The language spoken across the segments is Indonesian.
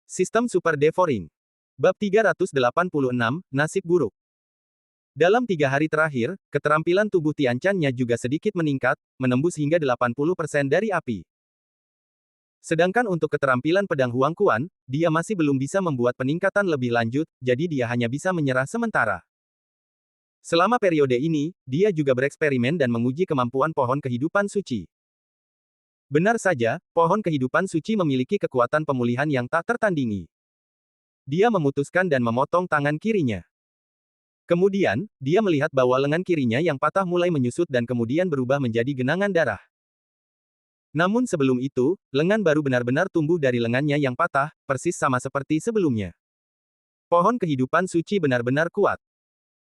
Sistem Super Devouring. Bab 386, Nasib Buruk. Dalam 3 hari terakhir, keterampilan tubuh Tian Chan-nya juga sedikit meningkat, menembus hingga 80% dari api. Sedangkan untuk keterampilan pedang Huang Quan, dia masih belum bisa membuat peningkatan lebih lanjut, jadi dia hanya bisa menyerah sementara. Selama periode ini, dia juga bereksperimen dan menguji kemampuan pohon kehidupan suci. Benar saja, pohon kehidupan suci memiliki kekuatan pemulihan yang tak tertandingi. Dia memutuskan dan memotong tangan kirinya. Kemudian, dia melihat bahwa lengan kirinya yang patah mulai menyusut dan kemudian berubah menjadi genangan darah. Namun sebelum itu, lengan baru benar-benar tumbuh dari lengannya yang patah, persis sama seperti sebelumnya. Pohon kehidupan suci benar-benar kuat.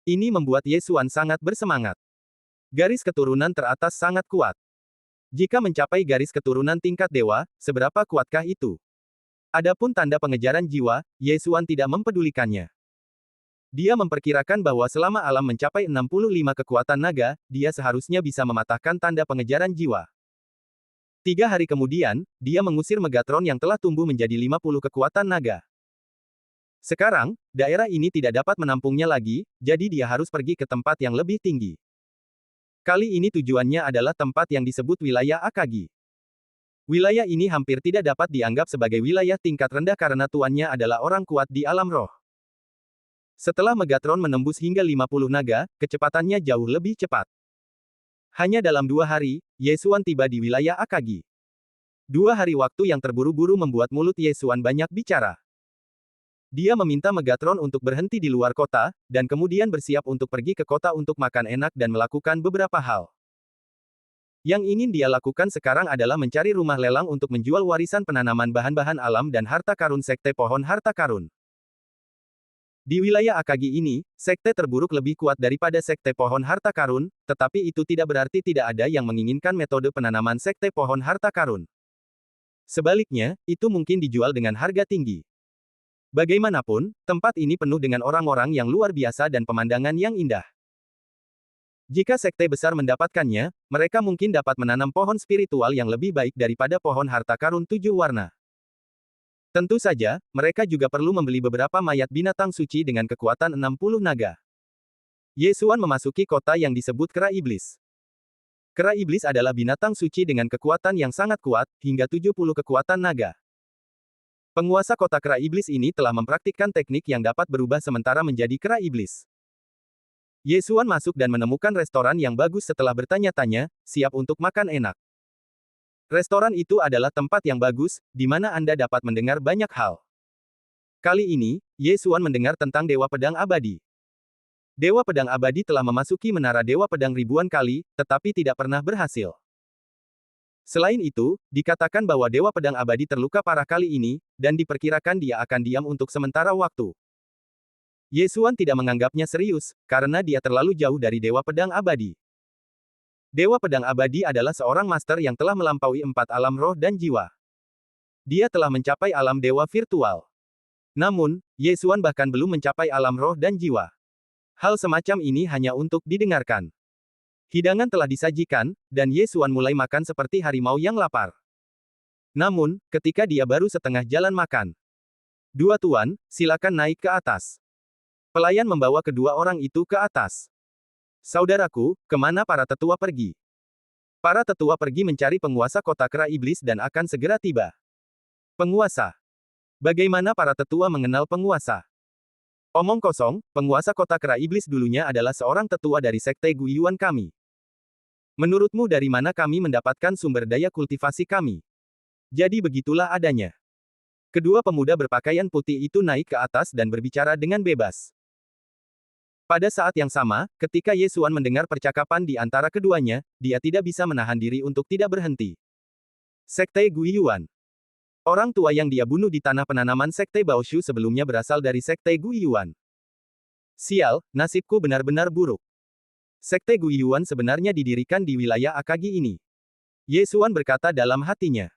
Ini membuat Ye Xuan sangat bersemangat. Garis keturunan teratas sangat kuat. Jika mencapai garis keturunan tingkat dewa, seberapa kuatkah itu? Adapun tanda pengejaran jiwa, Ye Xuan tidak mempedulikannya. Dia memperkirakan bahwa selama alam mencapai 65 kekuatan naga, dia seharusnya bisa mematahkan tanda pengejaran jiwa. 3 hari kemudian, dia mengusir Megatron yang telah tumbuh menjadi 50 kekuatan naga. Sekarang, daerah ini tidak dapat menampungnya lagi, jadi dia harus pergi ke tempat yang lebih tinggi. Kali ini tujuannya adalah tempat yang disebut wilayah Akagi. Wilayah ini hampir tidak dapat dianggap sebagai wilayah tingkat rendah karena tuannya adalah orang kuat di alam roh. Setelah Megatron menembus hingga 50 naga, kecepatannya jauh lebih cepat. Hanya dalam 2 hari, Ye Xuan tiba di wilayah Akagi. 2 hari waktu yang terburu-buru membuat mulut Ye Xuan banyak bicara. Dia meminta Megatron untuk berhenti di luar kota, dan kemudian bersiap untuk pergi ke kota untuk makan enak dan melakukan beberapa hal. Yang ingin dia lakukan sekarang adalah mencari rumah lelang untuk menjual warisan penanaman bahan-bahan alam dan harta karun Sekte Pohon Harta Karun. Di wilayah Akagi ini, sekte terburuk lebih kuat daripada Sekte Pohon Harta Karun, tetapi itu tidak berarti tidak ada yang menginginkan metode penanaman Sekte Pohon Harta Karun. Sebaliknya, itu mungkin dijual dengan harga tinggi. Bagaimanapun, tempat ini penuh dengan orang-orang yang luar biasa dan pemandangan yang indah. Jika sekte besar mendapatkannya, mereka mungkin dapat menanam pohon spiritual yang lebih baik daripada pohon harta karun 7 warna. Tentu saja, mereka juga perlu membeli beberapa mayat binatang suci dengan kekuatan 60 naga. Ye Xuan memasuki kota yang disebut Kera Iblis. Kera Iblis adalah binatang suci dengan kekuatan yang sangat kuat, hingga 70 kekuatan naga. Penguasa kota Kera Iblis ini telah mempraktikkan teknik yang dapat berubah sementara menjadi Kera Iblis. Ye Xuan masuk dan menemukan restoran yang bagus setelah bertanya-tanya, siap untuk makan enak. Restoran itu adalah tempat yang bagus, di mana Anda dapat mendengar banyak hal. Kali ini, Ye Xuan mendengar tentang Dewa Pedang Abadi. Dewa Pedang Abadi telah memasuki Menara Dewa Pedang ribuan kali, tetapi tidak pernah berhasil. Selain itu, dikatakan bahwa Dewa Pedang Abadi terluka parah kali ini, dan diperkirakan dia akan diam untuk sementara waktu. Ye Xuan tidak menganggapnya serius, karena dia terlalu jauh dari Dewa Pedang Abadi. Dewa Pedang Abadi adalah seorang master yang telah melampaui 4 alam roh dan jiwa. Dia telah mencapai alam dewa virtual. Namun, Ye Xuan bahkan belum mencapai alam roh dan jiwa. Hal semacam ini hanya untuk didengarkan. Hidangan telah disajikan, dan Ye Xuan mulai makan seperti harimau yang lapar. Namun, ketika dia baru setengah jalan makan. "Dua tuan, silakan naik ke atas." Pelayan membawa kedua orang itu ke atas. "Saudaraku, kemana para tetua pergi?" "Para tetua pergi mencari penguasa kota Kera Iblis dan akan segera tiba." "Penguasa? Bagaimana para tetua mengenal penguasa?" "Omong kosong, penguasa kota Kera Iblis dulunya adalah seorang tetua dari Sekte Guiyuan kami. Menurutmu dari mana kami mendapatkan sumber daya kultivasi kami?" Jadi begitulah adanya. Kedua pemuda berpakaian putih itu naik ke atas dan berbicara dengan bebas. Pada saat yang sama, ketika Ye Xuan mendengar percakapan di antara keduanya, dia tidak bisa menahan diri untuk tidak berhenti. Sekte Guiyuan. Orang tua yang dia bunuh di tanah penanaman Sekte Baoshu sebelumnya berasal dari Sekte Guiyuan. Sial, nasibku benar-benar buruk. Sekte Guiyuan sebenarnya didirikan di wilayah Akagi ini. Ye Xuan berkata dalam hatinya.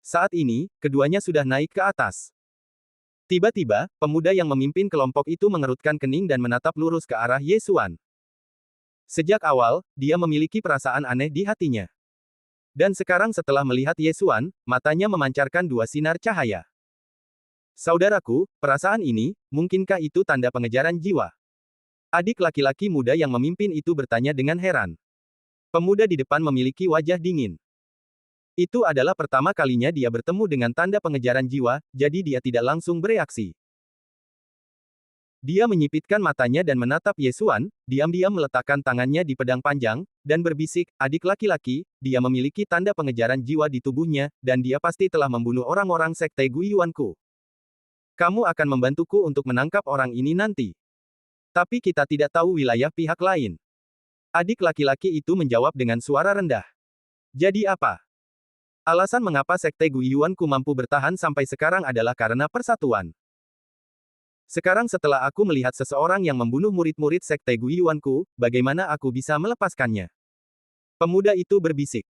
Saat ini, keduanya sudah naik ke atas. Tiba-tiba, pemuda yang memimpin kelompok itu mengerutkan kening dan menatap lurus ke arah Ye Xuan. Sejak awal, dia memiliki perasaan aneh di hatinya. Dan sekarang setelah melihat Ye Xuan, matanya memancarkan 2 sinar cahaya. Saudaraku, perasaan ini, mungkinkah itu tanda pengejaran jiwa? Adik laki-laki muda yang memimpin itu bertanya dengan heran. Pemuda di depan memiliki wajah dingin. Itu adalah pertama kalinya dia bertemu dengan tanda pengejaran jiwa, jadi dia tidak langsung bereaksi. Dia menyipitkan matanya dan menatap Yesuan, diam-diam meletakkan tangannya di pedang panjang, dan berbisik, adik laki-laki, dia memiliki tanda pengejaran jiwa di tubuhnya, dan dia pasti telah membunuh orang-orang sekte Guiyuanku. Kamu akan membantuku untuk menangkap orang ini nanti. Tapi kita tidak tahu wilayah pihak lain. Adik laki-laki itu menjawab dengan suara rendah. Jadi apa? Alasan mengapa sekte Guiyuanku mampu bertahan sampai sekarang adalah karena persatuan. Sekarang setelah aku melihat seseorang yang membunuh murid-murid sekte Guiyuanku, bagaimana aku bisa melepaskannya? Pemuda itu berbisik.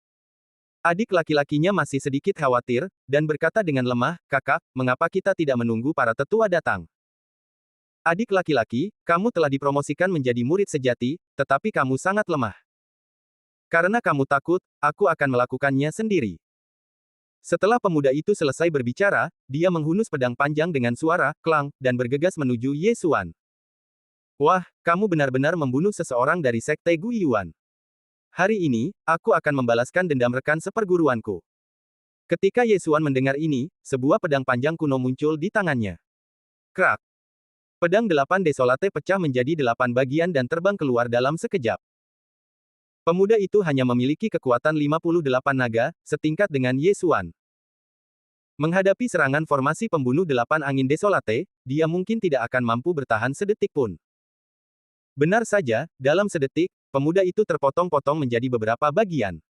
Adik laki-lakinya masih sedikit khawatir, dan berkata dengan lemah, "Kakak, mengapa kita tidak menunggu para tetua datang?" Adik laki-laki, kamu telah dipromosikan menjadi murid sejati, tetapi kamu sangat lemah. Karena kamu takut, aku akan melakukannya sendiri. Setelah pemuda itu selesai berbicara, dia menghunus pedang panjang dengan suara klang dan bergegas menuju Yesuan. Wah, kamu benar-benar membunuh seseorang dari sekte Guiyuan. Hari ini, aku akan membalaskan dendam rekan seperguruanku. Ketika Yesuan mendengar ini, sebuah pedang panjang kuno muncul di tangannya. Krak. Pedang 8 Desolate pecah menjadi 8 bagian dan terbang keluar dalam sekejap. Pemuda itu hanya memiliki kekuatan 58 naga, setingkat dengan Yesuan. Menghadapi serangan formasi pembunuh 8 angin Desolate, dia mungkin tidak akan mampu bertahan sedetik pun. Benar saja, dalam sedetik, pemuda itu terpotong-potong menjadi beberapa bagian.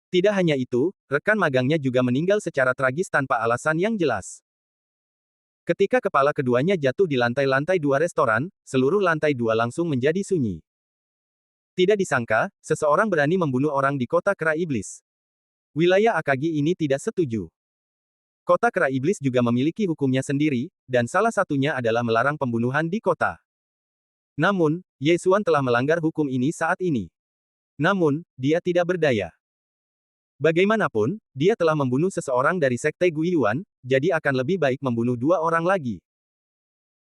Tidak hanya itu, rekan magangnya juga meninggal secara tragis tanpa alasan yang jelas. Ketika kepala keduanya jatuh di lantai-lantai 2 restoran, seluruh lantai 2 langsung menjadi sunyi. Tidak disangka, seseorang berani membunuh orang di kota kera iblis. Wilayah Akagi ini tidak setuju. Kota kera iblis juga memiliki hukumnya sendiri, dan salah satunya adalah melarang pembunuhan di kota. Namun, Yesuan telah melanggar hukum ini saat ini. Namun, dia tidak berdaya. Bagaimanapun, dia telah membunuh seseorang dari sekte Guiyuan, jadi akan lebih baik membunuh 2 orang lagi.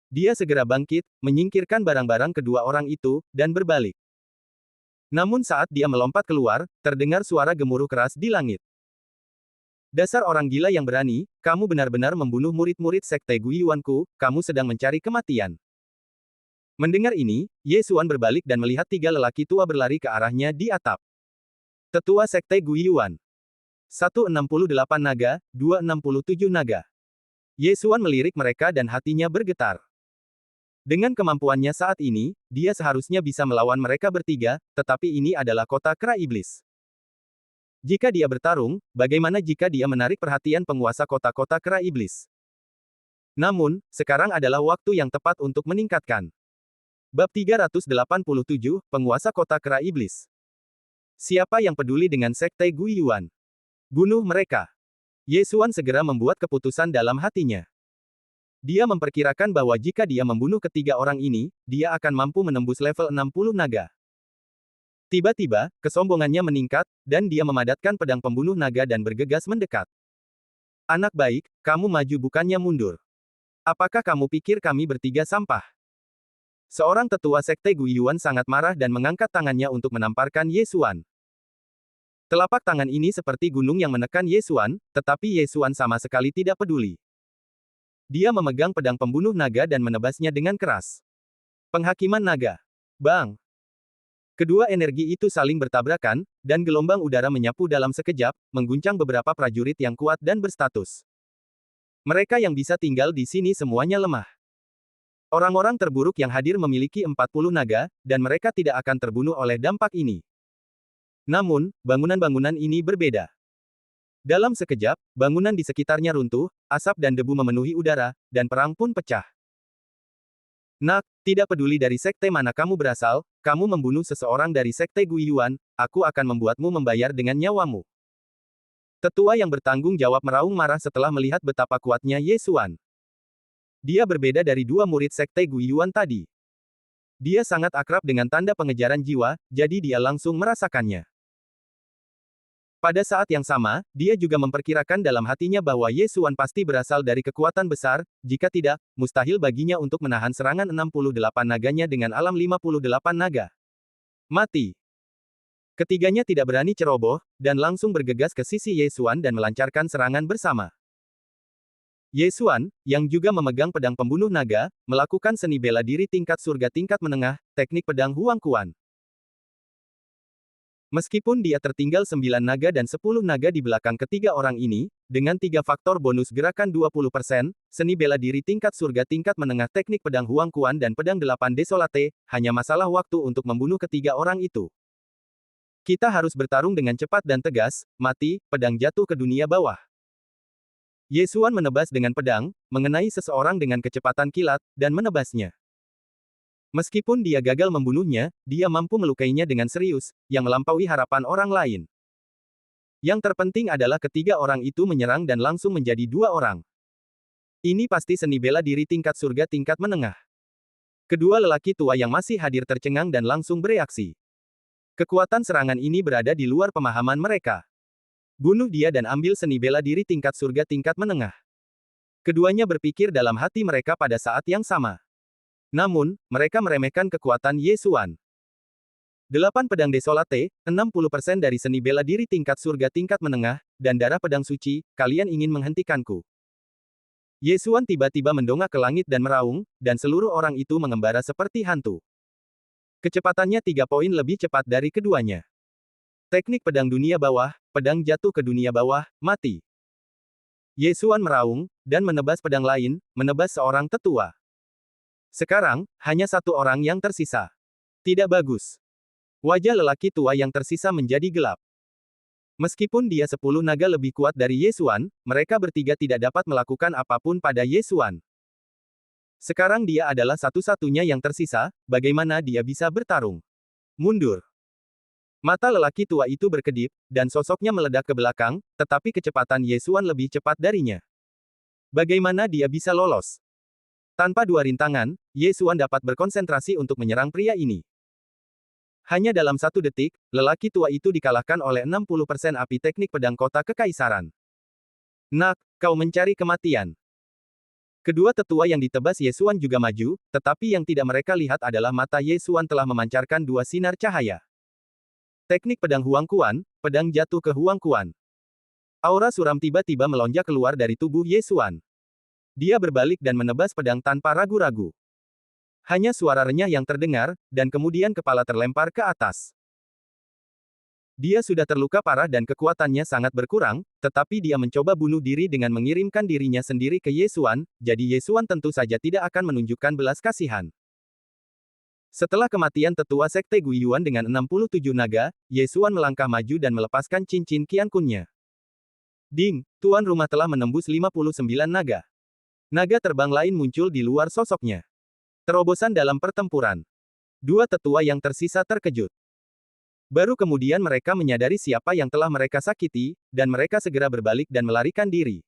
Dia segera bangkit, menyingkirkan barang-barang kedua orang itu, dan berbalik. Namun saat dia melompat keluar, terdengar suara gemuruh keras di langit. Dasar orang gila yang berani, kamu benar-benar membunuh murid-murid sekte Guiyuanku, kamu sedang mencari kematian. Mendengar ini, Yesuan berbalik dan melihat 3 lelaki tua berlari ke arahnya di atap. Tetua sekte Guiyuan. 168 naga, 267 naga. Yesuan melirik mereka dan hatinya bergetar. Dengan kemampuannya saat ini, dia seharusnya bisa melawan mereka bertiga, tetapi ini adalah kota kera iblis. Jika dia bertarung, bagaimana jika dia menarik perhatian penguasa kota-kota kera iblis? Namun, sekarang adalah waktu yang tepat untuk meningkatkan. Bab 387, Penguasa Kota Kera Iblis. Siapa yang peduli dengan sekte Guiyuan? Bunuh mereka. Yesuan segera membuat keputusan dalam hatinya. Dia memperkirakan bahwa jika dia membunuh ketiga orang ini, dia akan mampu menembus level 60 naga. Tiba-tiba, kesombongannya meningkat, dan dia memadatkan pedang pembunuh naga dan bergegas mendekat. Anak baik, kamu maju bukannya mundur. Apakah kamu pikir kami bertiga sampah? Seorang tetua sekte Guiyuan sangat marah dan mengangkat tangannya untuk menamparkan Yesuan. Telapak tangan ini seperti gunung yang menekan Yesuan, tetapi Yesuan sama sekali tidak peduli. Dia memegang pedang pembunuh naga dan menebasnya dengan keras. Penghakiman naga. Bang! Kedua energi itu saling bertabrakan, dan gelombang udara menyapu dalam sekejap, mengguncang beberapa prajurit yang kuat dan berstatus. Mereka yang bisa tinggal di sini semuanya lemah. Orang-orang terburuk yang hadir memiliki 40 naga, dan mereka tidak akan terbunuh oleh dampak ini. Namun, bangunan-bangunan ini berbeda. Dalam sekejap, bangunan di sekitarnya runtuh, asap dan debu memenuhi udara, dan perang pun pecah. Nak, tidak peduli dari sekte mana kamu berasal, kamu membunuh seseorang dari sekte Guiyuan, aku akan membuatmu membayar dengan nyawamu. Tetua yang bertanggung jawab meraung marah setelah melihat betapa kuatnya Yesuan. Dia berbeda dari 2 murid sekte Guiyuan tadi. Dia sangat akrab dengan tanda pengejaran jiwa, jadi dia langsung merasakannya. Pada saat yang sama, dia juga memperkirakan dalam hatinya bahwa Ye Xuan pasti berasal dari kekuatan besar, jika tidak, mustahil baginya untuk menahan serangan 68 naganya dengan alam 58 naga. Mati. Ketiganya tidak berani ceroboh, dan langsung bergegas ke sisi Ye Xuan dan melancarkan serangan bersama. Ye Xuan, yang juga memegang pedang pembunuh naga, melakukan seni bela diri tingkat surga tingkat menengah, teknik pedang Huang Quan. Meskipun dia tertinggal 9 naga dan 10 naga di belakang ketiga orang ini, dengan 3 faktor bonus gerakan 20%, seni bela diri tingkat surga tingkat menengah teknik pedang Huang Quan dan pedang 8 Desolate, hanya masalah waktu untuk membunuh ketiga orang itu. Kita harus bertarung dengan cepat dan tegas, mati, pedang jatuh ke dunia bawah. Ye Xuan menebas dengan pedang, mengenai seseorang dengan kecepatan kilat, dan menebasnya. Meskipun dia gagal membunuhnya, dia mampu melukainya dengan serius, yang melampaui harapan orang lain. Yang terpenting adalah ketiga orang itu menyerang dan langsung menjadi 2 orang. Ini pasti seni bela diri tingkat surga tingkat menengah. Kedua lelaki tua yang masih hadir tercengang dan langsung bereaksi. Kekuatan serangan ini berada di luar pemahaman mereka. Bunuh dia dan ambil seni bela diri tingkat surga tingkat menengah. Keduanya berpikir dalam hati mereka pada saat yang sama. Namun, mereka meremehkan kekuatan Ye Xuan. 8 pedang Desolate, 60% dari seni bela diri tingkat surga tingkat menengah, dan darah pedang suci, kalian ingin menghentikanku. Ye Xuan tiba-tiba mendongak ke langit dan meraung, dan seluruh orang itu mengembara seperti hantu. Kecepatannya 3 poin lebih cepat dari keduanya. Teknik pedang dunia bawah, pedang jatuh ke dunia bawah, mati. Ye Xuan meraung, dan menebas pedang lain, menebas seorang tetua. Sekarang, hanya 1 orang yang tersisa. Tidak bagus. Wajah lelaki tua yang tersisa menjadi gelap. Meskipun dia 10 naga lebih kuat dari Ye Xuan, mereka bertiga tidak dapat melakukan apapun pada Ye Xuan. Sekarang dia adalah satu-satunya yang tersisa, bagaimana dia bisa bertarung? Mundur. Mata lelaki tua itu berkedip, dan sosoknya meledak ke belakang, tetapi kecepatan Ye Xuan lebih cepat darinya. Bagaimana dia bisa lolos? Tanpa 2 rintangan, Ye Xuan dapat berkonsentrasi untuk menyerang pria ini. Hanya dalam 1 detik, lelaki tua itu dikalahkan oleh 60% api teknik pedang kota kekaisaran. Nak, kau mencari kematian. Kedua tetua yang ditebas Ye Xuan juga maju, tetapi yang tidak mereka lihat adalah mata Ye Xuan telah memancarkan 2 sinar cahaya. Teknik pedang Huang Quan, pedang jatuh ke Huang Quan. Aura suram tiba-tiba melonjak keluar dari tubuh Ye Xuan. Dia berbalik dan menebas pedang tanpa ragu-ragu. Hanya suara renyah yang terdengar, dan kemudian kepala terlempar ke atas. Dia sudah terluka parah dan kekuatannya sangat berkurang, tetapi dia mencoba bunuh diri dengan mengirimkan dirinya sendiri ke Ye Xuan, jadi Ye Xuan tentu saja tidak akan menunjukkan belas kasihan. Setelah kematian tetua Sekte Guiyuan dengan 67 naga, Ye Xuan melangkah maju dan melepaskan cincin Qiankunnya. Ding, tuan rumah telah menembus 59 naga. Naga terbang lain muncul di luar sosoknya. Terobosan dalam pertempuran. 2 tetua yang tersisa terkejut. Baru kemudian mereka menyadari siapa yang telah mereka sakiti, dan mereka segera berbalik dan melarikan diri.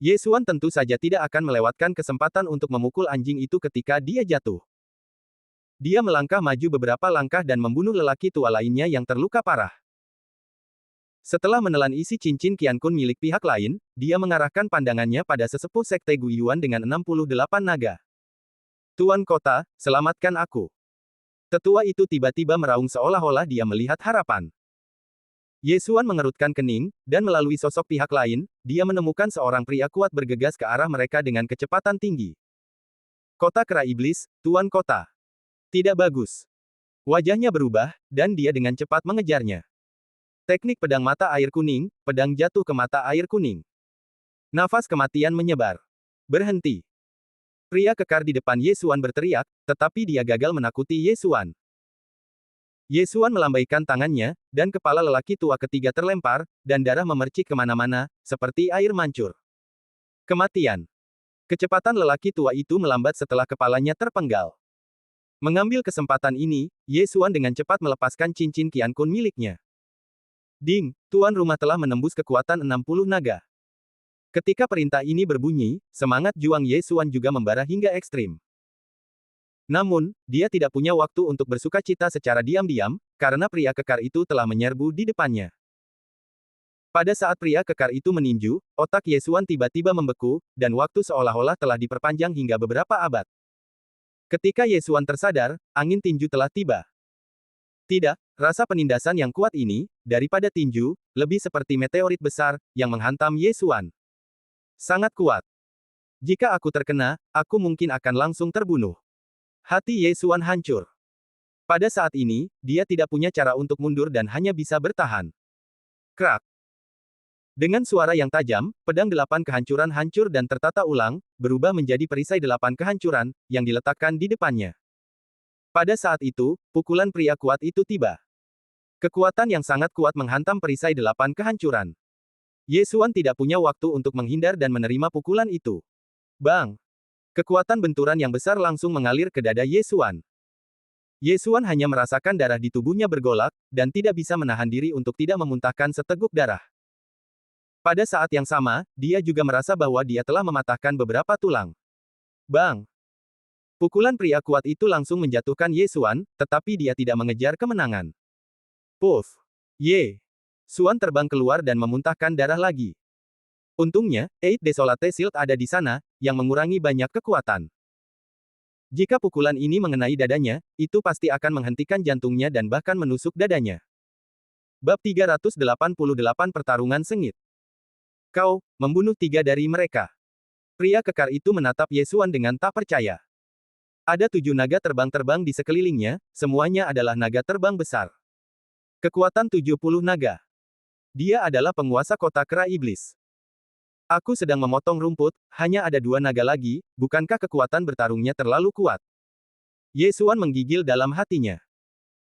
Ye Xuan tentu saja tidak akan melewatkan kesempatan untuk memukul anjing itu ketika dia jatuh. Dia melangkah maju beberapa langkah dan membunuh lelaki tua lainnya yang terluka parah. Setelah menelan isi cincin Qiankun milik pihak lain, dia mengarahkan pandangannya pada sesepuh Sekte Guiyuan dengan 68 naga. Tuan kota, selamatkan aku. Tetua itu tiba-tiba meraung seolah-olah dia melihat harapan. Ye Xuan mengerutkan kening, dan melalui sosok pihak lain, dia menemukan seorang pria kuat bergegas ke arah mereka dengan kecepatan tinggi. Kota Kera Iblis, Tuan Kota. Tidak bagus. Wajahnya berubah, dan dia dengan cepat mengejarnya. Teknik pedang mata air kuning, pedang jatuh ke mata air kuning. Nafas kematian menyebar. Berhenti. Pria kekar di depan Ye Xuan berteriak, tetapi dia gagal menakuti Ye Xuan. Ye Xuan melambaikan tangannya, dan kepala lelaki tua ketiga terlempar, dan darah memercik kemana-mana, seperti air mancur. Kematian. Kecepatan lelaki tua itu melambat setelah kepalanya terpenggal. Mengambil kesempatan ini, Ye Xuan dengan cepat melepaskan cincin Qiankun miliknya. Ding, tuan rumah telah menembus kekuatan 60 naga. Ketika perintah ini berbunyi, semangat juang Ye Xuan juga membara hingga ekstrim. Namun, dia tidak punya waktu untuk bersukacita secara diam-diam, karena pria kekar itu telah menyerbu di depannya. Pada saat pria kekar itu meninju, otak Yesuan tiba-tiba membeku, dan waktu seolah-olah telah diperpanjang hingga beberapa abad. Ketika Yesuan tersadar, angin tinju telah tiba. Tidak, rasa penindasan yang kuat ini, daripada tinju, lebih seperti meteorit besar, yang menghantam Yesuan. Sangat kuat. Jika aku terkena, aku mungkin akan langsung terbunuh. Hati Yesuan hancur. Pada saat ini, dia tidak punya cara untuk mundur dan hanya bisa bertahan. Krak. Dengan suara yang tajam, pedang 8 kehancuran hancur dan tertata ulang, berubah menjadi perisai 8 kehancuran, yang diletakkan di depannya. Pada saat itu, pukulan pria kuat itu tiba. Kekuatan yang sangat kuat menghantam perisai 8 kehancuran. Yesuan tidak punya waktu untuk menghindar dan menerima pukulan itu. Bang! Kekuatan benturan yang besar langsung mengalir ke dada Yesuan. Yesuan hanya merasakan darah di tubuhnya bergolak, dan tidak bisa menahan diri untuk tidak memuntahkan seteguk darah. Pada saat yang sama, dia juga merasa bahwa dia telah mematahkan beberapa tulang. Bang! Pukulan pria kuat itu langsung menjatuhkan Yesuan, tetapi dia tidak mengejar kemenangan. Puff! Ye! Suan terbang keluar dan memuntahkan darah lagi. Untungnya, Eight Desolate Shield ada di sana, yang mengurangi banyak kekuatan. Jika pukulan ini mengenai dadanya, itu pasti akan menghentikan jantungnya dan bahkan menusuk dadanya. Bab 388 Pertarungan Sengit. Kau, membunuh 3 dari mereka. Pria kekar itu menatap Yesuan dengan tak percaya. Ada 7 naga terbang-terbang di sekelilingnya, semuanya adalah naga terbang besar. Kekuatan 70 naga. Dia adalah penguasa kota kera iblis. Aku sedang memotong rumput, hanya ada 2 naga lagi, bukankah kekuatan bertarungnya terlalu kuat? Yesuan menggigil dalam hatinya.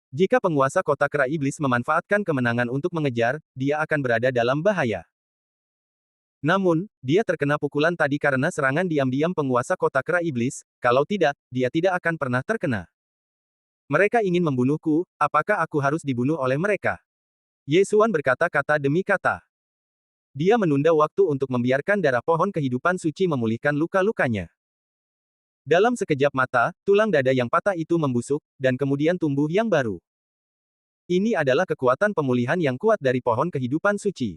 Jika penguasa kota kera iblis memanfaatkan kemenangan untuk mengejar, dia akan berada dalam bahaya. Namun, dia terkena pukulan tadi karena serangan diam-diam penguasa kota kera iblis, kalau tidak, dia tidak akan pernah terkena. Mereka ingin membunuhku, apakah aku harus dibunuh oleh mereka? Yesuan berkata-kata demi kata. Dia menunda waktu untuk membiarkan darah pohon kehidupan suci memulihkan luka-lukanya. Dalam sekejap mata, tulang dada yang patah itu membusuk, dan kemudian tumbuh yang baru. Ini adalah kekuatan pemulihan yang kuat dari pohon kehidupan suci.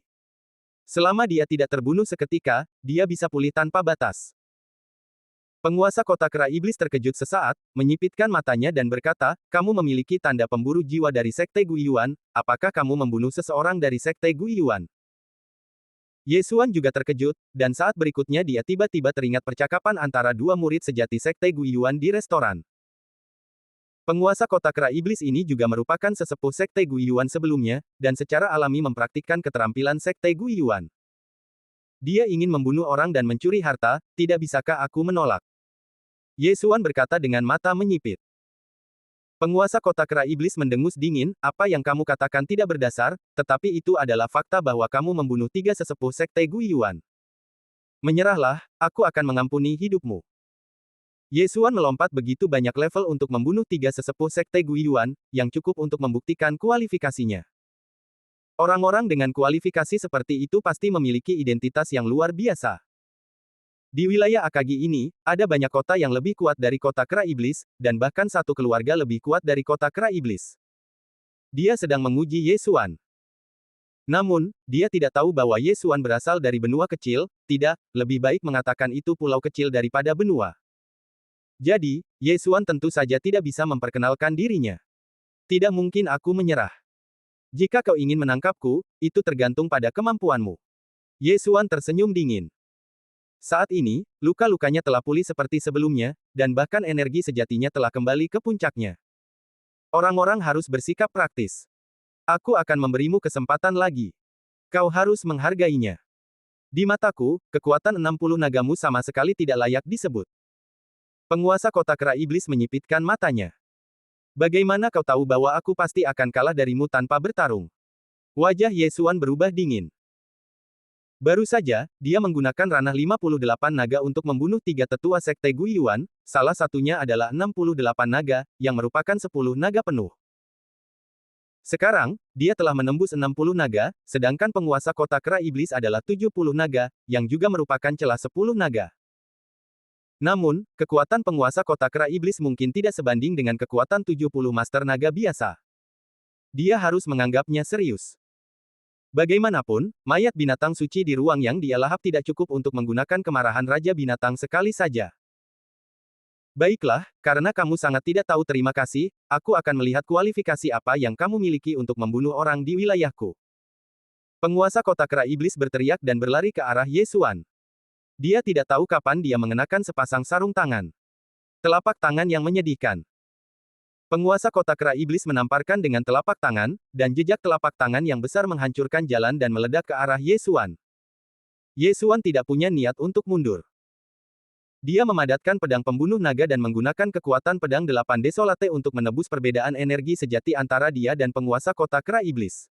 Selama dia tidak terbunuh seketika, dia bisa pulih tanpa batas. Penguasa kota kera iblis terkejut sesaat, menyipitkan matanya dan berkata, kamu memiliki tanda pemburu jiwa dari Sekte Guiyuan, apakah kamu membunuh seseorang dari Sekte Guiyuan? Yesuan juga terkejut, dan saat berikutnya dia tiba-tiba teringat percakapan antara 2 murid sejati Sekte Guiyuan di restoran. Penguasa kota kera iblis ini juga merupakan sesepuh Sekte Guiyuan sebelumnya, dan secara alami mempraktikkan keterampilan Sekte Guiyuan. Dia ingin membunuh orang dan mencuri harta, tidak bisakah aku menolak? Yesuan berkata dengan mata menyipit. Penguasa kota kera iblis mendengus dingin, apa yang kamu katakan tidak berdasar, tetapi itu adalah fakta bahwa kamu membunuh 3 sesepuh Sekte Guiyuan. Menyerahlah, aku akan mengampuni hidupmu. Yesuan melompat begitu banyak level untuk membunuh 3 sesepuh Sekte Guiyuan, yang cukup untuk membuktikan kualifikasinya. Orang-orang dengan kualifikasi seperti itu pasti memiliki identitas yang luar biasa. Di wilayah Akagi ini, ada banyak kota yang lebih kuat dari kota kera iblis, dan bahkan satu keluarga lebih kuat dari kota kera iblis. Dia sedang menguji Yesuan. Namun, dia tidak tahu bahwa Yesuan berasal dari benua kecil, tidak, lebih baik mengatakan itu pulau kecil daripada benua. Jadi, Yesuan tentu saja tidak bisa memperkenalkan dirinya. Tidak mungkin aku menyerah. Jika kau ingin menangkapku, itu tergantung pada kemampuanmu. Yesuan tersenyum dingin. Saat ini, luka-lukanya telah pulih seperti sebelumnya, dan bahkan energi sejatinya telah kembali ke puncaknya. Orang-orang harus bersikap praktis. Aku akan memberimu kesempatan lagi. Kau harus menghargainya. Di mataku, kekuatan 60 nagamu sama sekali tidak layak disebut. Penguasa kota kera iblis menyipitkan matanya. Bagaimana kau tahu bahwa aku pasti akan kalah darimu tanpa bertarung? Wajah Yesuan berubah dingin. Baru saja, dia menggunakan ranah 58 naga untuk membunuh 3 tetua Sekte Guiyuan, salah satunya adalah 68 naga, yang merupakan 10 naga penuh. Sekarang, dia telah menembus 60 naga, sedangkan penguasa kota kera iblis adalah 70 naga, yang juga merupakan celah 10 naga. Namun, kekuatan penguasa kota kera iblis mungkin tidak sebanding dengan kekuatan 70 master naga biasa. Dia harus menganggapnya serius. Bagaimanapun, mayat binatang suci di ruang yang dia lahap tidak cukup untuk menggunakan kemarahan Raja Binatang sekali saja. Baiklah, karena kamu sangat tidak tahu terima kasih, aku akan melihat kualifikasi apa yang kamu miliki untuk membunuh orang di wilayahku. Penguasa kota kera iblis berteriak dan berlari ke arah Ye Xuan. Dia tidak tahu kapan dia mengenakan sepasang sarung tangan. Telapak tangan yang menyedihkan. Penguasa kota kera iblis menamparkan dengan telapak tangan, dan jejak telapak tangan yang besar menghancurkan jalan dan meledak ke arah Ye Xuan. Ye Xuan tidak punya niat untuk mundur. Dia memadatkan pedang pembunuh naga dan menggunakan kekuatan pedang 8 Desolate untuk menebus perbedaan energi sejati antara dia dan penguasa kota kera iblis.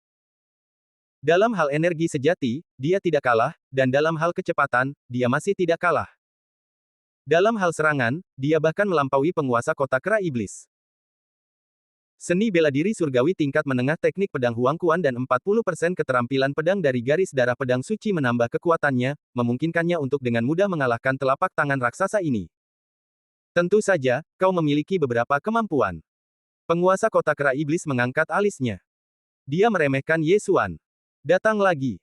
Dalam hal energi sejati, dia tidak kalah, dan dalam hal kecepatan, dia masih tidak kalah. Dalam hal serangan, dia bahkan melampaui penguasa kota kera iblis. Seni bela diri surgawi tingkat menengah teknik pedang Huang Quan dan 40% keterampilan pedang dari garis darah pedang suci menambah kekuatannya, memungkinkannya untuk dengan mudah mengalahkan telapak tangan raksasa ini. Tentu saja, kau memiliki beberapa kemampuan. Penguasa kota kera iblis mengangkat alisnya. Dia meremehkan Ye Xuan. Datang lagi.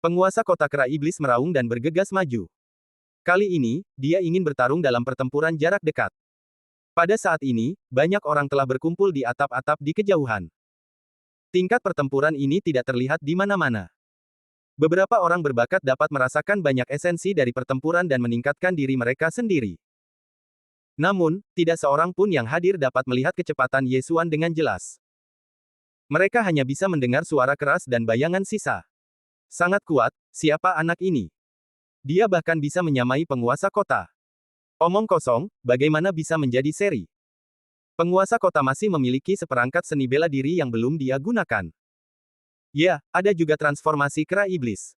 Penguasa kota kera iblis meraung dan bergegas maju. Kali ini, dia ingin bertarung dalam pertempuran jarak dekat. Pada saat ini, banyak orang telah berkumpul di atap-atap di kejauhan. Tingkat pertempuran ini tidak terlihat di mana-mana. Beberapa orang berbakat dapat merasakan banyak esensi dari pertempuran dan meningkatkan diri mereka sendiri. Namun, tidak seorang pun yang hadir dapat melihat kecepatan Ye Xuan dengan jelas. Mereka hanya bisa mendengar suara keras dan bayangan sisa. Sangat kuat, siapa anak ini? Dia bahkan bisa menyamai penguasa kota. Omong kosong, bagaimana bisa menjadi seri? Penguasa kota masih memiliki seperangkat seni bela diri yang belum dia gunakan. Ya, ada juga transformasi kera iblis.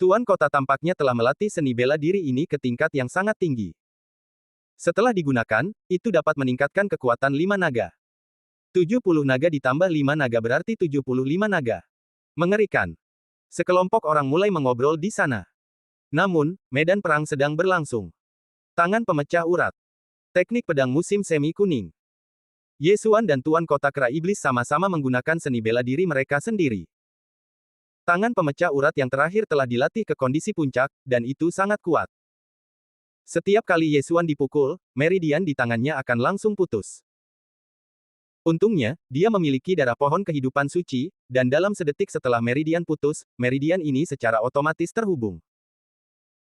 Tuan kota tampaknya telah melatih seni bela diri ini ke tingkat yang sangat tinggi. Setelah digunakan, itu dapat meningkatkan kekuatan 5 naga. 70 naga ditambah 5 naga berarti 75 naga. Mengerikan. Sekelompok orang mulai mengobrol di sana. Namun, medan perang sedang berlangsung. Tangan pemecah urat. Teknik pedang musim semi kuning. Ye Xuan dan Tuan Kota Kera Iblis sama-sama menggunakan seni bela diri mereka sendiri. Tangan pemecah urat yang terakhir telah dilatih ke kondisi puncak, dan itu sangat kuat. Setiap kali Ye Xuan dipukul, meridian di tangannya akan langsung putus. Untungnya, dia memiliki darah pohon kehidupan suci, dan dalam sedetik setelah meridian putus, meridian ini secara otomatis terhubung.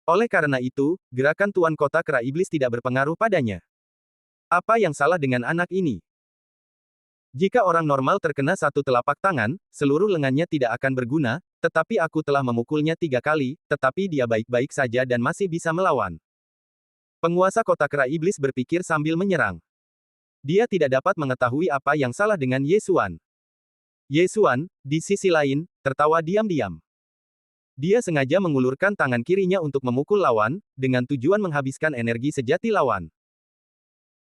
Oleh karena itu, gerakan Tuan Kota Kera Iblis tidak berpengaruh padanya. Apa yang salah dengan anak ini? Jika orang normal terkena satu telapak tangan, seluruh lengannya tidak akan berguna, tetapi aku telah memukulnya 3 kali, tetapi dia baik-baik saja dan masih bisa melawan. Penguasa Kota Kera Iblis berpikir sambil menyerang. Dia tidak dapat mengetahui apa yang salah dengan Ye Xuan. Ye Xuan, di sisi lain, tertawa diam-diam. Dia sengaja mengulurkan tangan kirinya untuk memukul lawan, dengan tujuan menghabiskan energi sejati lawan.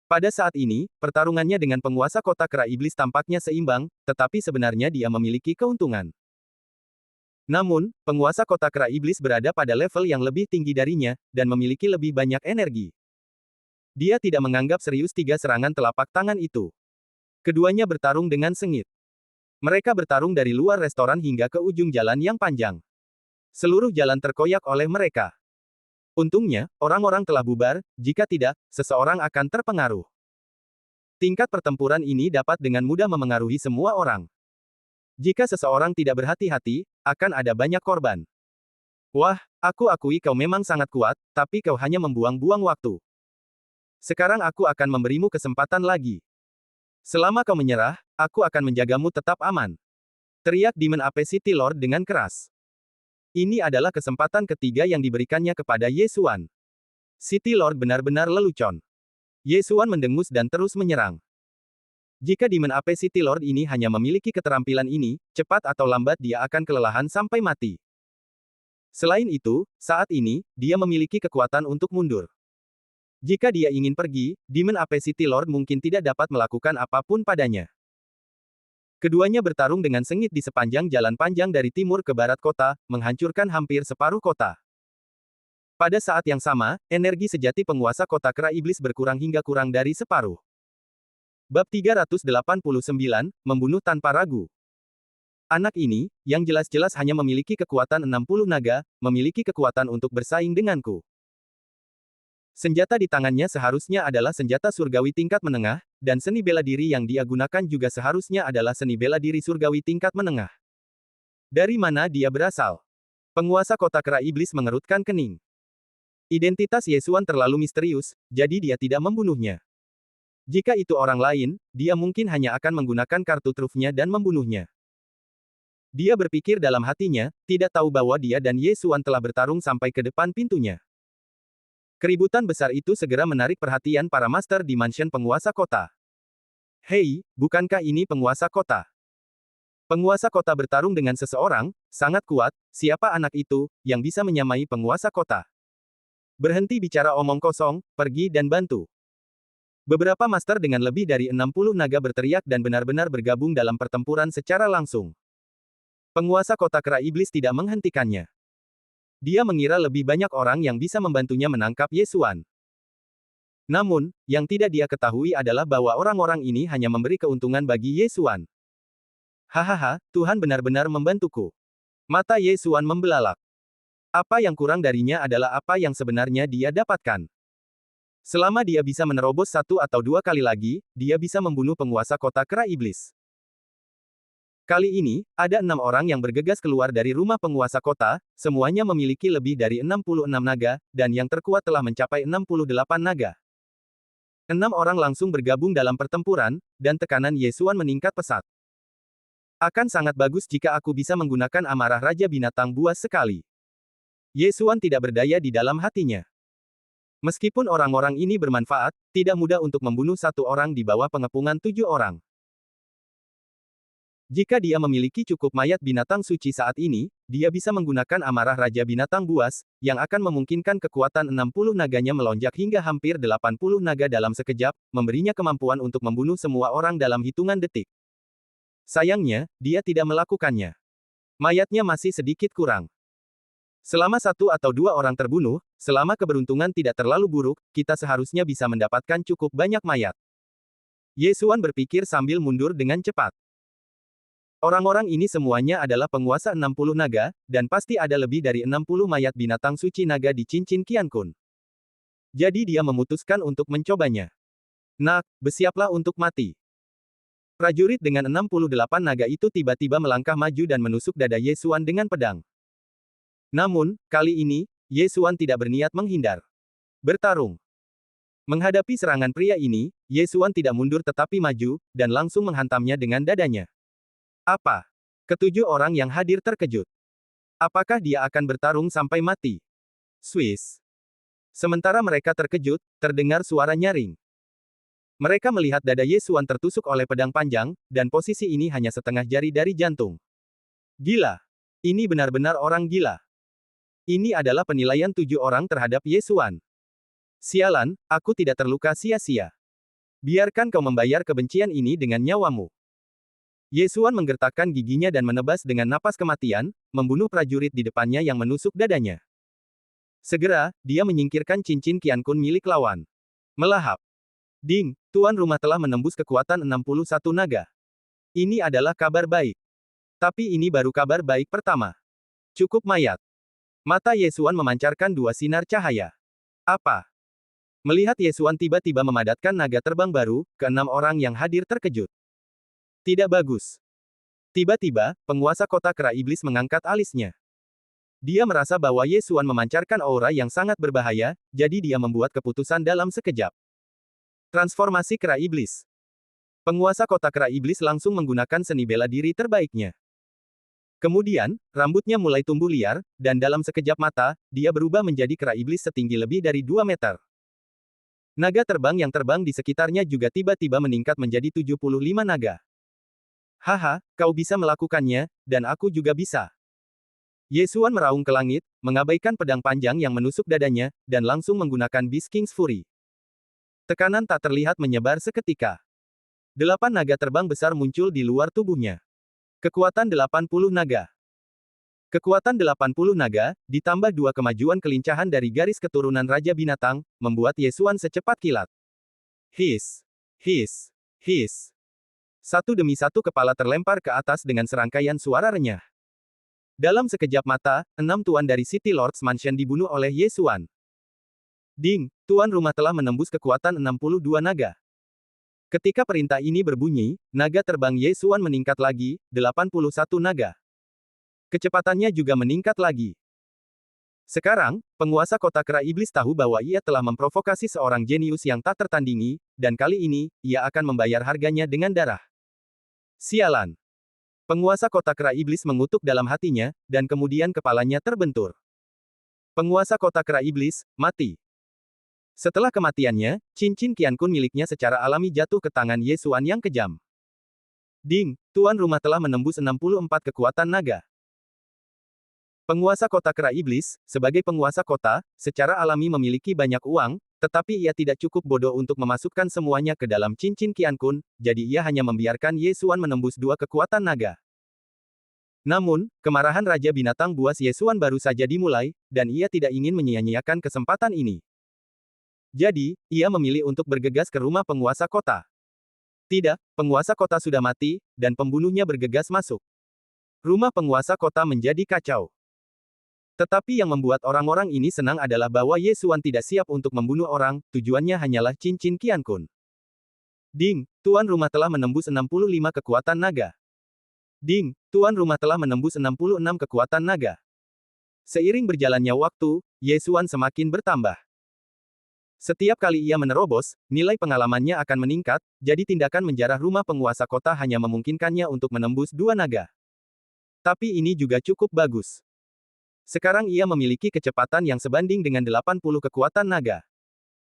Pada saat ini, pertarungannya dengan penguasa kota kera iblis tampaknya seimbang, tetapi sebenarnya dia memiliki keuntungan. Namun, penguasa kota kera iblis berada pada level yang lebih tinggi darinya, dan memiliki lebih banyak energi. Dia tidak menganggap serius 3 serangan telapak tangan itu. Keduanya bertarung dengan sengit. Mereka bertarung dari luar restoran hingga ke ujung jalan yang panjang. Seluruh jalan terkoyak oleh mereka. Untungnya, orang-orang telah bubar, jika tidak, seseorang akan terpengaruh. Tingkat pertempuran ini dapat dengan mudah memengaruhi semua orang. Jika seseorang tidak berhati-hati, akan ada banyak korban. Wah, aku akui kau memang sangat kuat, tapi kau hanya membuang-buang waktu. Sekarang aku akan memberimu kesempatan lagi. Selama kau menyerah, aku akan menjagamu tetap aman. Teriak Demon Ape City Lord dengan keras. Ini adalah kesempatan ketiga yang diberikannya kepada Ye Xuan. City Lord benar-benar lelucon. Ye Xuan mendengus dan terus menyerang. Jika Demon Ape City Lord ini hanya memiliki keterampilan ini, cepat atau lambat dia akan kelelahan sampai mati. Selain itu, saat ini, dia memiliki kekuatan untuk mundur. Jika dia ingin pergi, Demon Ape City Lord mungkin tidak dapat melakukan apapun padanya. Keduanya bertarung dengan sengit di sepanjang jalan panjang dari timur ke barat kota, menghancurkan hampir separuh kota. Pada saat yang sama, energi sejati penguasa kota kera iblis berkurang hingga kurang dari separuh. Bab 389, Membunuh Tanpa Ragu. Anak ini, yang jelas-jelas hanya memiliki kekuatan 60 naga, memiliki kekuatan untuk bersaing denganku. Senjata di tangannya seharusnya adalah senjata surgawi tingkat menengah, dan seni bela diri yang dia gunakan juga seharusnya adalah seni bela diri surgawi tingkat menengah. Dari mana dia berasal? Penguasa kota kera iblis mengerutkan kening. Identitas Yesuan terlalu misterius, jadi dia tidak membunuhnya. Jika itu orang lain, dia mungkin hanya akan menggunakan kartu trufnya dan membunuhnya. Dia berpikir dalam hatinya, tidak tahu bahwa dia dan Yesuan telah bertarung sampai ke depan pintunya. Keributan besar itu segera menarik perhatian para master di mansion penguasa kota. Hei, bukankah ini penguasa kota? Penguasa kota bertarung dengan seseorang, sangat kuat, siapa anak itu, yang bisa menyamai penguasa kota? Berhenti bicara omong kosong, pergi dan bantu. Beberapa master dengan lebih dari 60 naga berteriak dan benar-benar bergabung dalam pertempuran secara langsung. Penguasa kota kera iblis tidak menghentikannya. Dia mengira lebih banyak orang yang bisa membantunya menangkap Yesuan. Namun, yang tidak dia ketahui adalah bahwa orang-orang ini hanya memberi keuntungan bagi Yesuan. Hahaha, Tuhan benar-benar membantuku. Mata Yesuan membelalak. Apa yang kurang darinya adalah apa yang sebenarnya dia dapatkan. Selama dia bisa menerobos 1 atau 2 kali lagi, dia bisa membunuh penguasa kota kera iblis. Kali ini, ada 6 orang yang bergegas keluar dari rumah penguasa kota, semuanya memiliki lebih dari 66 naga, dan yang terkuat telah mencapai 68 naga. 6 orang langsung bergabung dalam pertempuran, dan tekanan Yesuan meningkat pesat. Akan sangat bagus jika aku bisa menggunakan amarah Raja Binatang Buas sekali. Yesuan tidak berdaya di dalam hatinya. Meskipun orang-orang ini bermanfaat, tidak mudah untuk membunuh 1 orang di bawah pengepungan 7 orang. Jika dia memiliki cukup mayat binatang suci saat ini, dia bisa menggunakan amarah Raja Binatang Buas, yang akan memungkinkan kekuatan 60 naganya melonjak hingga hampir 80 naga dalam sekejap, memberinya kemampuan untuk membunuh semua orang dalam hitungan detik. Sayangnya, dia tidak melakukannya. Mayatnya masih sedikit kurang. Selama 1 atau 2 orang terbunuh, selama keberuntungan tidak terlalu buruk, kita seharusnya bisa mendapatkan cukup banyak mayat. Yesuan berpikir sambil mundur dengan cepat. Orang-orang ini semuanya adalah penguasa 60 naga, dan pasti ada lebih dari 60 mayat binatang suci naga di cincin Qiankun. Jadi dia memutuskan untuk mencobanya. Nak, bersiaplah untuk mati. Prajurit dengan 68 naga itu tiba-tiba melangkah maju dan menusuk dada Yesuan dengan pedang. Namun, kali ini, Yesuan tidak berniat menghindar. Bertarung. Menghadapi serangan pria ini, Yesuan tidak mundur tetapi maju, dan langsung menghantamnya dengan dadanya. Apa? Ketujuh orang yang hadir terkejut. Apakah dia akan bertarung sampai mati? Swiss. Sementara mereka terkejut, terdengar suara nyaring. Mereka melihat dada Yesuan tertusuk oleh pedang panjang, dan posisi ini hanya setengah jari dari jantung. Gila. Ini benar-benar orang gila. Ini adalah penilaian 7 orang terhadap Yesuan. Sialan, aku tidak terluka sia-sia. Biarkan kau membayar kebencian ini dengan nyawamu. Yesuan menggertakkan giginya dan menebas dengan napas kematian, membunuh prajurit di depannya yang menusuk dadanya. Segera, dia menyingkirkan cincin Qiankun milik lawan. Melahap. Ding, tuan rumah telah menembus kekuatan 61 naga. Ini adalah kabar baik. Tapi ini baru kabar baik pertama. Cukup mayat. Mata Yesuan memancarkan 2 sinar cahaya. Apa? Melihat Yesuan tiba-tiba memadatkan naga terbang baru, ke-6 orang yang hadir terkejut. Tidak bagus. Tiba-tiba, penguasa kota kera iblis mengangkat alisnya. Dia merasa bahwa Yesuan memancarkan aura yang sangat berbahaya, jadi dia membuat keputusan dalam sekejap. Transformasi kera iblis. Penguasa kota kera iblis langsung menggunakan seni bela diri terbaiknya. Kemudian, rambutnya mulai tumbuh liar, dan dalam sekejap mata, dia berubah menjadi kera iblis setinggi lebih dari 2 meter. Naga terbang yang terbang di sekitarnya juga tiba-tiba meningkat menjadi 75 naga. Haha, kau bisa melakukannya, dan aku juga bisa. Yesuan meraung ke langit, mengabaikan pedang panjang yang menusuk dadanya, dan langsung menggunakan Beast King's Fury. Tekanan tak terlihat menyebar seketika. 8 naga terbang besar muncul di luar tubuhnya. Kekuatan 80 naga. Kekuatan 80 naga, ditambah 2 kemajuan kelincahan dari garis keturunan Raja Binatang, membuat Yesuan secepat kilat. His. His. His. Satu demi satu kepala terlempar ke atas dengan serangkaian suara renyah. Dalam sekejap mata, 6 tuan dari City Lords Mansion dibunuh oleh Ye Xuan. Ding, tuan rumah telah menembus kekuatan 62 naga. Ketika perintah ini berbunyi, naga terbang Ye Xuan meningkat lagi, 81 naga. Kecepatannya juga meningkat lagi. Sekarang, penguasa kota kera iblis tahu bahwa ia telah memprovokasi seorang jenius yang tak tertandingi, dan kali ini, ia akan membayar harganya dengan darah. Sialan. Penguasa kota kera iblis mengutuk dalam hatinya, dan kemudian kepalanya terbentur. Penguasa kota kera iblis, mati. Setelah kematiannya, cincin Qiankun miliknya secara alami jatuh ke tangan Ye Xuan yang kejam. Ding, tuan rumah telah menembus 64 kekuatan naga. Penguasa kota kera iblis, sebagai penguasa kota, secara alami memiliki banyak uang, tetapi ia tidak cukup bodoh untuk memasukkan semuanya ke dalam cincin Qiankun, jadi ia hanya membiarkan Ye Xuan menembus 2 kekuatan naga. Namun, kemarahan Raja Binatang Buas Ye Xuan baru saja dimulai, dan ia tidak ingin menyia-nyiakan kesempatan ini. Jadi, ia memilih untuk bergegas ke rumah penguasa kota. Tidak, penguasa kota sudah mati, dan pembunuhnya bergegas masuk. Rumah penguasa kota menjadi kacau. Tetapi yang membuat orang-orang ini senang adalah bahwa Ye Xuan tidak siap untuk membunuh orang, tujuannya hanyalah cincin Qiankun. Ding, tuan rumah telah menembus 65 kekuatan naga. Ding, tuan rumah telah menembus 66 kekuatan naga. Seiring berjalannya waktu, Ye Xuan semakin bertambah. Setiap kali ia menerobos, nilai pengalamannya akan meningkat, jadi tindakan menjarah rumah penguasa kota hanya memungkinkannya untuk menembus 2 naga. Tapi ini juga cukup bagus. Sekarang ia memiliki kecepatan yang sebanding dengan 80 kekuatan naga.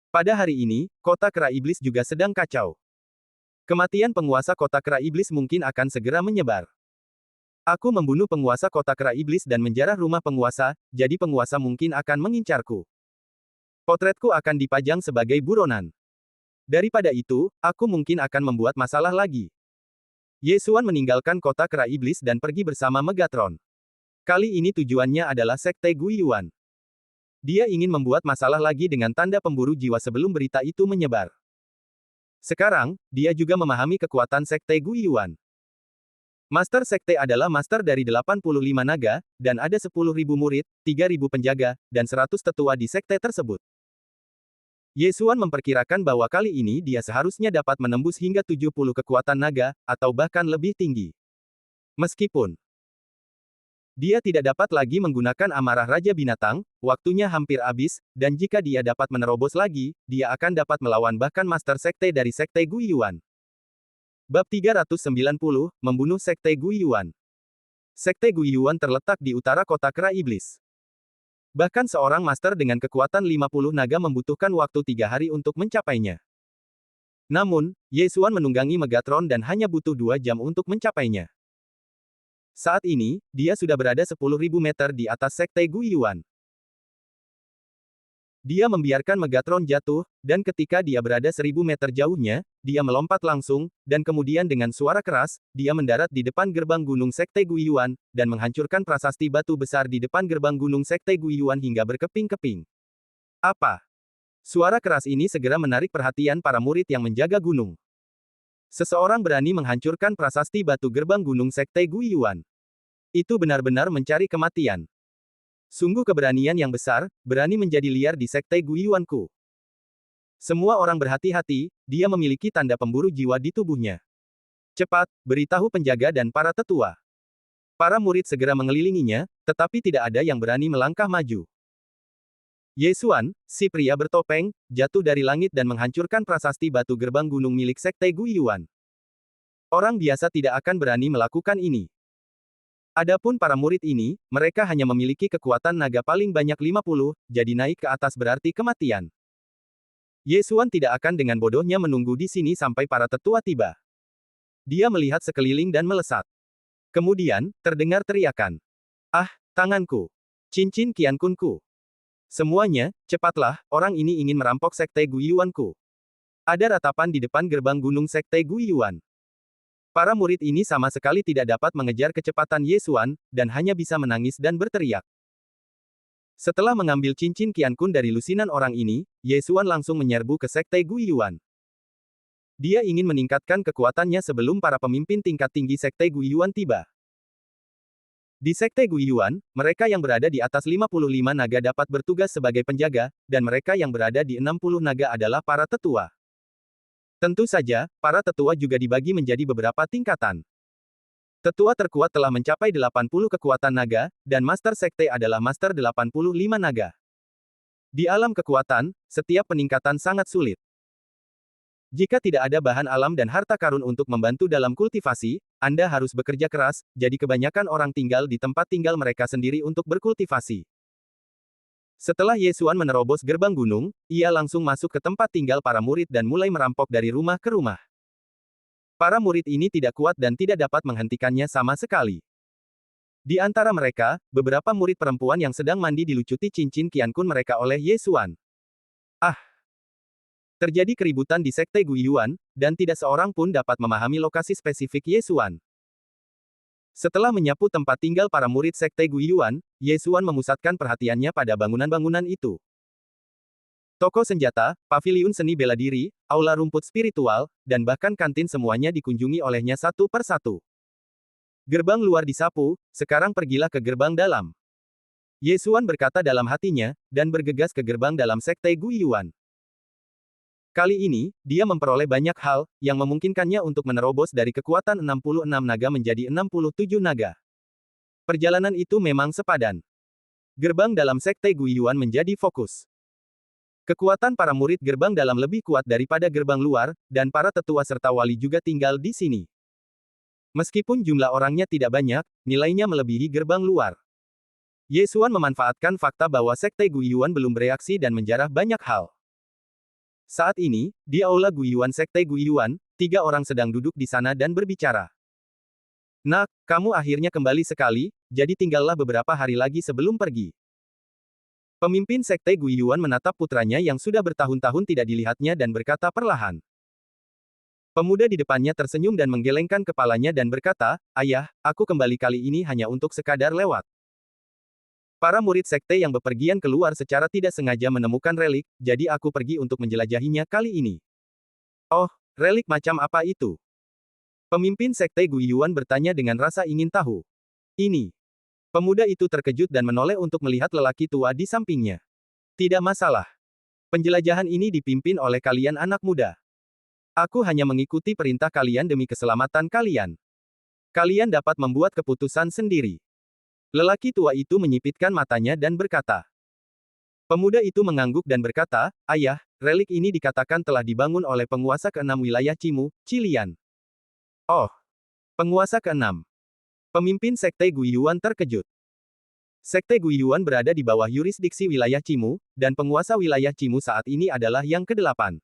Pada hari ini, kota kera iblis juga sedang kacau. Kematian penguasa kota kera iblis mungkin akan segera menyebar. Aku membunuh penguasa kota kera iblis dan menjarah rumah penguasa, jadi penguasa mungkin akan mengincarku. Potretku akan dipajang sebagai buronan. Daripada itu, aku mungkin akan membuat masalah lagi. Ye Xuan meninggalkan kota kera iblis dan pergi bersama Megatron. Kali ini tujuannya adalah Sekte Guiyuan. Dia ingin membuat masalah lagi dengan tanda pemburu jiwa sebelum berita itu menyebar. Sekarang, dia juga memahami kekuatan Sekte Guiyuan. Master Sekte adalah master dari 85 naga, dan ada 10.000 murid, 3.000 penjaga, dan 100 tetua di sekte tersebut. Ye Xuan memperkirakan bahwa kali ini dia seharusnya dapat menembus hingga 70 kekuatan naga, atau bahkan lebih tinggi. Meskipun dia tidak dapat lagi menggunakan amarah Raja Binatang, waktunya hampir habis, dan jika dia dapat menerobos lagi, dia akan dapat melawan bahkan Master Sekte dari Sekte Guiyuan. Bab 390, Membunuh Sekte Guiyuan. Sekte Guiyuan terletak di utara kota kera iblis. Bahkan seorang master dengan kekuatan 50 naga membutuhkan waktu 3 hari untuk mencapainya. Namun, Ye Xuan menunggangi Megatron dan hanya butuh 2 jam untuk mencapainya. Saat ini, dia sudah berada 10.000 meter di atas Sekte Guiyuan. Dia membiarkan Megatron jatuh, dan ketika dia berada 1.000 meter jauhnya, dia melompat langsung, dan kemudian dengan suara keras, dia mendarat di depan gerbang gunung Sekte Guiyuan, dan menghancurkan prasasti batu besar di depan gerbang gunung Sekte Guiyuan hingga berkeping-keping. Apa? Suara keras ini segera menarik perhatian para murid yang menjaga gunung. Seseorang berani menghancurkan prasasti batu gerbang gunung Sekte Guiyuan. Itu benar-benar mencari kematian. Sungguh keberanian yang besar, berani menjadi liar di Sekte Guiyuanku. Semua orang berhati-hati, dia memiliki tanda pemburu jiwa di tubuhnya. Cepat, beritahu penjaga dan para tetua. Para murid segera mengelilinginya, tetapi tidak ada yang berani melangkah maju. Ye Xuan, si pria bertopeng, jatuh dari langit dan menghancurkan prasasti batu gerbang gunung milik Sekte Guiyuan. Orang biasa tidak akan berani melakukan ini. Adapun para murid ini, mereka hanya memiliki kekuatan naga paling banyak 50, jadi naik ke atas berarti kematian. Ye Xuan tidak akan dengan bodohnya menunggu di sini sampai para tetua tiba. Dia melihat sekeliling dan melesat. Kemudian, terdengar teriakan. Ah, tanganku! Cincin Qiankunku! Semuanya, cepatlah, orang ini ingin merampok Sekte Guiyuanku. Ada ratapan di depan gerbang gunung Sekte Guiyuan. Para murid ini sama sekali tidak dapat mengejar kecepatan Ye Xuan, dan hanya bisa menangis dan berteriak. Setelah mengambil cincin Qiankun dari lusinan orang ini, Ye Xuan langsung menyerbu ke Sekte Guiyuan. Dia ingin meningkatkan kekuatannya sebelum para pemimpin tingkat tinggi Sekte Guiyuan tiba. Di Sekte Guiyuan, mereka yang berada di atas 55 naga dapat bertugas sebagai penjaga, dan mereka yang berada di 60 naga adalah para tetua. Tentu saja, para tetua juga dibagi menjadi beberapa tingkatan. Tetua terkuat telah mencapai 80 kekuatan naga, dan Master Sekte adalah Master 85 naga. Di alam kekuatan, setiap peningkatan sangat sulit. Jika tidak ada bahan alam dan harta karun untuk membantu dalam kultivasi, Anda harus bekerja keras, jadi kebanyakan orang tinggal di tempat tinggal mereka sendiri untuk berkultivasi. Setelah Yesuan menerobos gerbang gunung, ia langsung masuk ke tempat tinggal para murid dan mulai merampok dari rumah ke rumah. Para murid ini tidak kuat dan tidak dapat menghentikannya sama sekali. Di antara mereka, beberapa murid perempuan yang sedang mandi dilucuti cincin Qiankun mereka oleh Yesuan. Ah! Terjadi keributan di Sekte Guiyuan, dan tidak seorang pun dapat memahami lokasi spesifik Yesuan. Setelah menyapu tempat tinggal para murid Sekte Guiyuan, Yesuan memusatkan perhatiannya pada bangunan-bangunan itu. Toko senjata, paviliun seni bela diri, aula rumput spiritual, dan bahkan kantin semuanya dikunjungi olehnya satu per satu. Gerbang luar disapu, sekarang pergilah ke gerbang dalam. Yesuan berkata dalam hatinya, dan bergegas ke gerbang dalam Sekte Guiyuan. Kali ini, dia memperoleh banyak hal, yang memungkinkannya untuk menerobos dari kekuatan 66 naga menjadi 67 naga. Perjalanan itu memang sepadan. Gerbang dalam Sekte Guiyuan menjadi fokus. Kekuatan para murid gerbang dalam lebih kuat daripada gerbang luar, dan para tetua serta wali juga tinggal di sini. Meskipun jumlah orangnya tidak banyak, nilainya melebihi gerbang luar. Yesuan memanfaatkan fakta bahwa Sekte Guiyuan belum bereaksi dan menjarah banyak hal. Saat ini, di aula Guiyuan Sekte Guiyuan, 3 orang sedang duduk di sana dan berbicara. Nak, kamu akhirnya kembali sekali, jadi tinggallah beberapa hari lagi sebelum pergi. Pemimpin Sekte Guiyuan menatap putranya yang sudah bertahun-tahun tidak dilihatnya dan berkata perlahan. Pemuda di depannya tersenyum dan menggelengkan kepalanya dan berkata, Ayah, aku kembali kali ini hanya untuk sekadar lewat. Para murid sekte yang bepergian keluar secara tidak sengaja menemukan relik, jadi aku pergi untuk menjelajahinya kali ini. Oh, relik macam apa itu? Pemimpin sekte Guiyuan bertanya dengan rasa ingin tahu. Ini. Pemuda itu terkejut dan menoleh untuk melihat lelaki tua di sampingnya. Tidak masalah. Penjelajahan ini dipimpin oleh kalian anak muda. Aku hanya mengikuti perintah kalian demi keselamatan kalian. Kalian dapat membuat keputusan sendiri. Lelaki tua itu menyipitkan matanya dan berkata. Pemuda itu mengangguk dan berkata, Ayah, relik ini dikatakan telah dibangun oleh penguasa ke-6 wilayah Cimu, Cilian. Oh, penguasa ke-6. Pemimpin Sekte Guiyuan terkejut. Sekte Guiyuan berada di bawah yurisdiksi wilayah Cimu, dan penguasa wilayah Cimu saat ini adalah yang ke-8.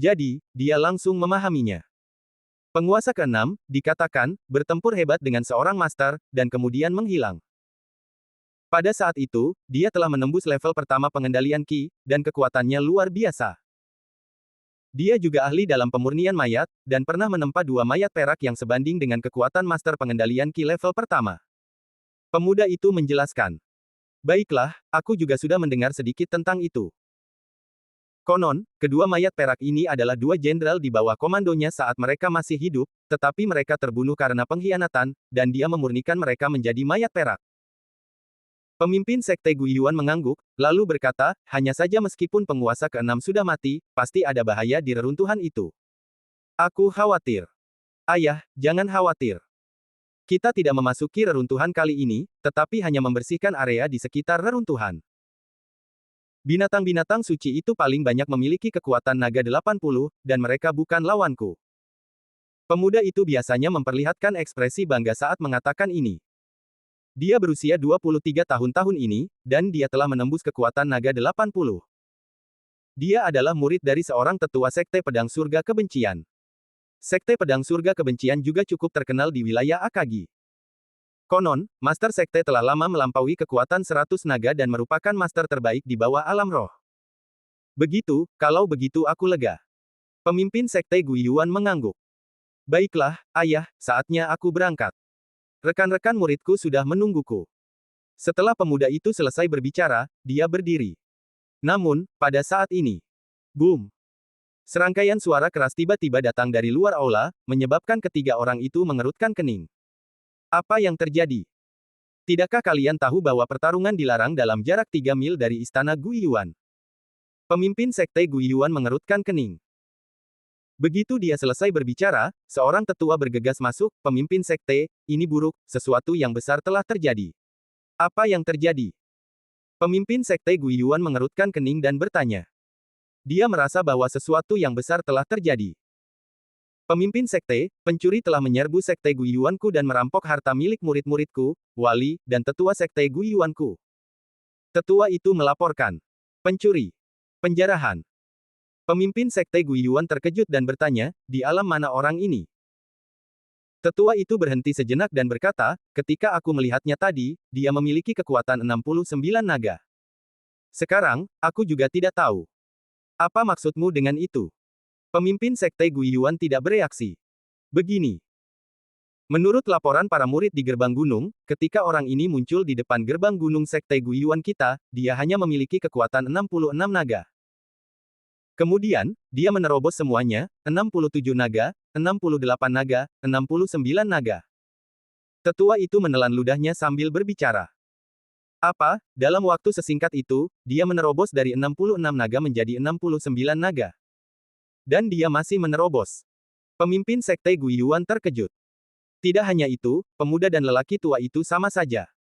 Jadi, dia langsung memahaminya. Penguasa ke-6, dikatakan, bertempur hebat dengan seorang master, dan kemudian menghilang. Pada saat itu, dia telah menembus level pertama pengendalian Qi, dan kekuatannya luar biasa. Dia juga ahli dalam pemurnian mayat, dan pernah menempa 2 mayat perak yang sebanding dengan kekuatan master pengendalian Qi level pertama. Pemuda itu menjelaskan. Baiklah, aku juga sudah mendengar sedikit tentang itu. Konon, kedua mayat perak ini adalah 2 jenderal di bawah komandonya saat mereka masih hidup, tetapi mereka terbunuh karena pengkhianatan, dan dia memurnikan mereka menjadi mayat perak. Pemimpin Sekte Guiyuan mengangguk, lalu berkata, hanya saja meskipun penguasa ke-6 sudah mati, pasti ada bahaya di reruntuhan itu. Aku khawatir. Ayah, jangan khawatir. Kita tidak memasuki reruntuhan kali ini, tetapi hanya membersihkan area di sekitar reruntuhan. Binatang-binatang suci itu paling banyak memiliki kekuatan naga 80, dan mereka bukan lawanku. Pemuda itu biasanya memperlihatkan ekspresi bangga saat mengatakan ini. Dia berusia 23 tahun ini, dan dia telah menembus kekuatan naga 80. Dia adalah murid dari seorang tetua Sekte Pedang Surga Kebencian. Sekte Pedang Surga Kebencian juga cukup terkenal di wilayah Akagi. Konon, Master Sekte telah lama melampaui kekuatan 100 naga dan merupakan master terbaik di bawah alam roh. Begitu, kalau begitu aku lega. Pemimpin Sekte Guiyuan mengangguk. Baiklah, Ayah, saatnya aku berangkat. Rekan-rekan muridku sudah menungguku. Setelah pemuda itu selesai berbicara, dia berdiri. Namun, pada saat ini, boom! Serangkaian suara keras tiba-tiba datang dari luar aula, menyebabkan ketiga orang itu mengerutkan kening. Apa yang terjadi? Tidakkah kalian tahu bahwa pertarungan dilarang dalam jarak 3 mil dari istana Guiyuan? Pemimpin sekte Guiyuan mengerutkan kening. Begitu dia selesai berbicara, seorang tetua bergegas masuk, pemimpin sekte, ini buruk, sesuatu yang besar telah terjadi. Apa yang terjadi? Pemimpin sekte Guiyuan mengerutkan kening dan bertanya. Dia merasa bahwa sesuatu yang besar telah terjadi. Pemimpin sekte, pencuri telah menyerbu sekte Guiyuanku dan merampok harta milik murid-muridku, wali, dan tetua sekte Guiyuanku. Tetua itu melaporkan. Pencuri. Penjarahan. Pemimpin sekte Guiyuan terkejut dan bertanya, di alam mana orang ini? Tetua itu berhenti sejenak dan berkata, ketika aku melihatnya tadi, dia memiliki kekuatan 69 naga. Sekarang, aku juga tidak tahu. Apa maksudmu dengan itu? Pemimpin sekte Guiyuan tidak bereaksi. Begini. Menurut laporan para murid di gerbang gunung, ketika orang ini muncul di depan gerbang gunung sekte Guiyuan kita, dia hanya memiliki kekuatan 66 naga. Kemudian, dia menerobos semuanya, 67 naga, 68 naga, 69 naga. Tetua itu menelan ludahnya sambil berbicara. Apa, dalam waktu sesingkat itu, dia menerobos dari 66 naga menjadi 69 naga. Dan dia masih menerobos. Pemimpin sekte Guiyuan terkejut. Tidak hanya itu, pemuda dan lelaki tua itu sama saja.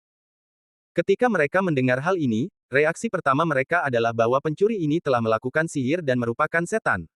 Ketika mereka mendengar hal ini, reaksi pertama mereka adalah bahwa pencuri ini telah melakukan sihir dan merupakan setan.